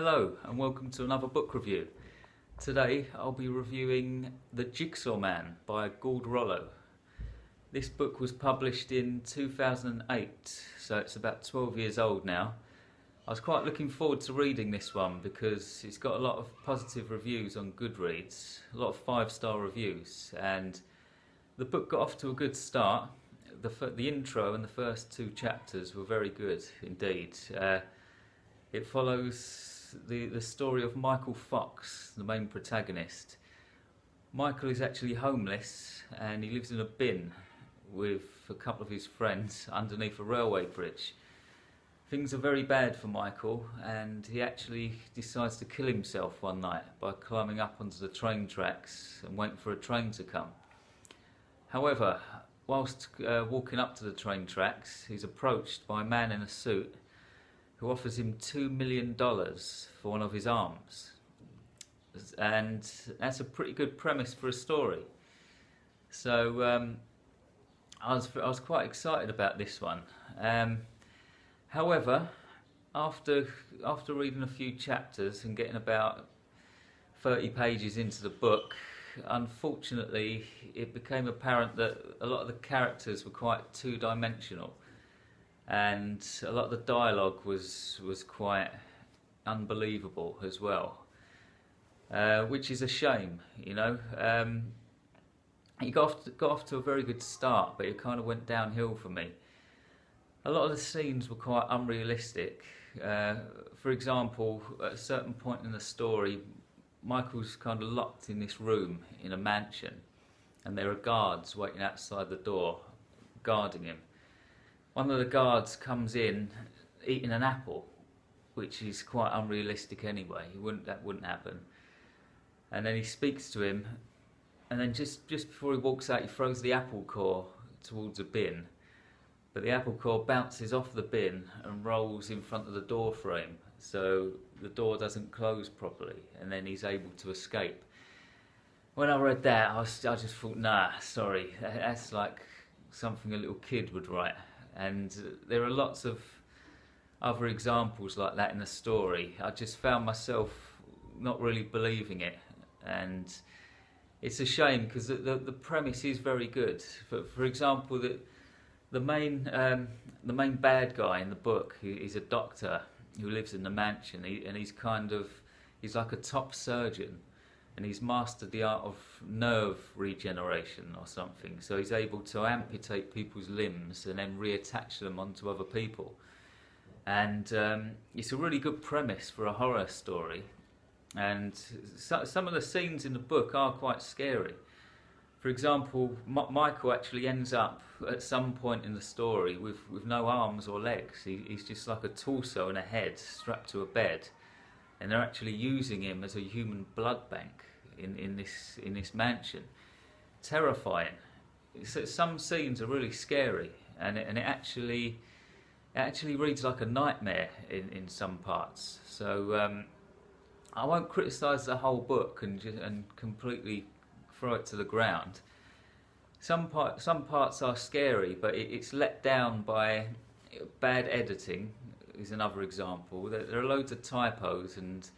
Hello and welcome to another book review. Today I'll be reviewing The Jigsaw Man by Gord Rollo. This book was published in 2008, so it's about 12 years old now. I was quite looking forward to reading this one because it's got a lot of positive reviews on Goodreads, a lot of 5-star reviews, and the book got off to a good start. The intro and the first 2 chapters were very good indeed. It follows the story of Michael Fox, the main protagonist. Michael is actually homeless and he lives in a bin with a couple of his friends underneath a railway bridge. Things are very bad for Michael and he actually decides to kill himself one night by climbing up onto the train tracks and waiting for a train to come. However, whilst walking up to the train tracks, he's approached by a man in a suit who offers him $2 million for one of his arms. And that's a pretty good premise for a story. So I was quite excited about this one. However, after reading a few chapters and getting about 30 pages into the book, unfortunately it became apparent that a lot of the characters were quite two-dimensional. And a lot of the dialogue was quite unbelievable as well, which is a shame, you know. It got off to a very good start, but it kind of went downhill for me. A lot of the scenes were quite unrealistic. For example, at a certain point in the story, Michael's kind of locked in this room in a mansion, and there are guards waiting outside the door, guarding him. One of the guards comes in eating an apple, which is quite unrealistic anyway. That wouldn't happen. And then he speaks to him, and then just before he walks out, he throws the apple core towards a bin. But the apple core bounces off the bin and rolls in front of the door frame, so the door doesn't close properly, and then he's able to escape. When I read that, I just thought, nah, sorry, that's like something a little kid would write. And there are lots of other examples like that in the story. I just found myself not really believing it, and it's a shame because the premise is very good. For example, the main bad guy in the book is a doctor who lives in the mansion, and he's like a top surgeon, and he's mastered the art of nerve regeneration or something. So he's able to amputate people's limbs and then reattach them onto other people. And it's a really good premise for a horror story. And some of the scenes in the book are quite scary. For example, Michael actually ends up at some point in the story with no arms or legs. He's just like a torso and a head strapped to a bed. And they're actually using him as a human blood bank in this mansion. Terrifying. Some scenes are really scary, and it actually reads like a nightmare in some parts. So I won't criticise the whole book and completely throw it to the ground. Some parts are scary, but it's let down by bad editing. Is another example. There are loads of typos and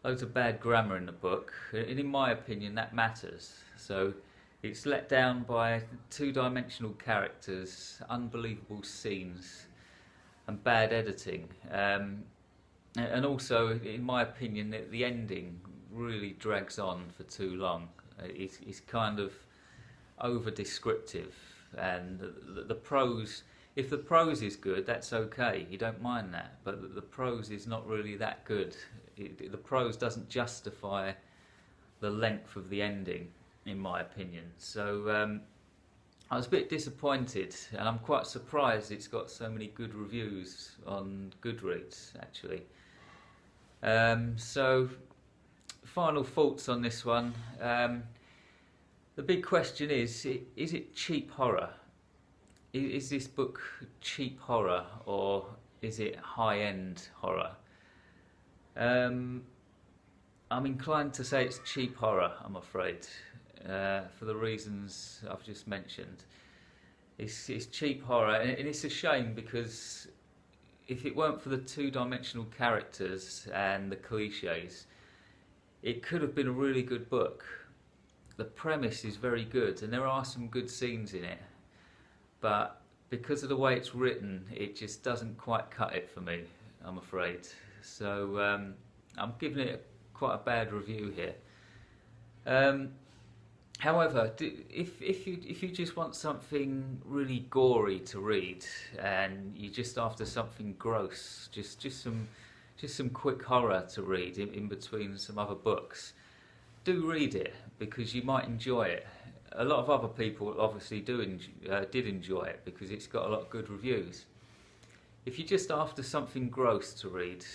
loads of bad grammar in the book, and in my opinion that matters. So it's let down by two-dimensional characters, unbelievable scenes and bad editing, and also in my opinion the ending really drags on for too long. It's kind of over descriptive, and the prose, if the prose is good, that's okay, you don't mind that, but the prose is not really that good. The prose doesn't justify the length of the ending, in my opinion. So I was a bit disappointed, and I'm quite surprised it's got so many good reviews on Goodreads, actually. So, final thoughts on this one. The big question is it cheap horror? Is this book cheap horror, or is it high-end horror? I'm inclined to say it's cheap horror, I'm afraid, for the reasons I've just mentioned. It's cheap horror, and it's a shame because if it weren't for the two-dimensional characters and the cliches, it could have been a really good book. The premise is very good, and there are some good scenes in it, but because of the way it's written, it just doesn't quite cut it for me, I'm afraid. So I'm giving it quite a bad review here. However, if you just want something really gory to read, and you're just after something gross, just some quick horror to read in between some other books, do read it, because you might enjoy it. A lot of other people obviously did enjoy it, because it's got a lot of good reviews. If you're just after something gross to read,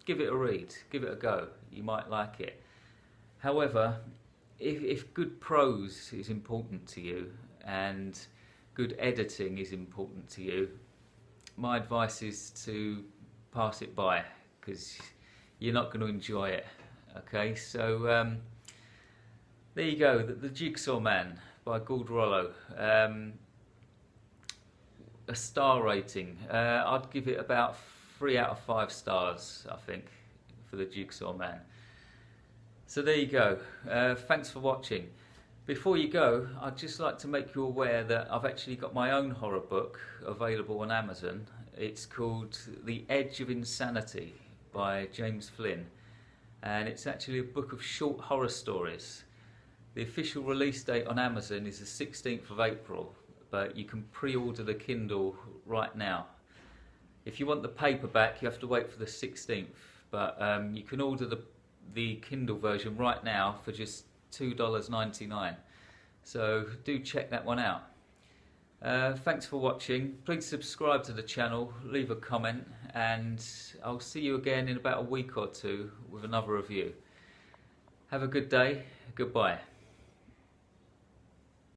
give it a read, give it a go. You might like it. However, if good prose is important to you and good editing is important to you, my advice is to pass it by, because you're not going to enjoy it. Okay, so there you go, the Jigsaw Man by Gord Rollo. A star rating, I'd give it about 3 out of 5 stars, I think, for the Jigsaw Man. So there you go. Thanks for watching. Before you go, I'd just like to make you aware that I've actually got my own horror book available on Amazon. It's called The Edge of Insanity by James Flynn, and it's actually a book of short horror stories. The official release date on Amazon is the 16th of April, but you can pre-order the Kindle right now. If you want the paperback, you have to wait for the 16th, but you can order the Kindle version right now for just $2.99. So do check that one out. Thanks for watching. Please subscribe to the channel, leave a comment, and I'll see you again in about a week or two with another review. Have a good day. Goodbye.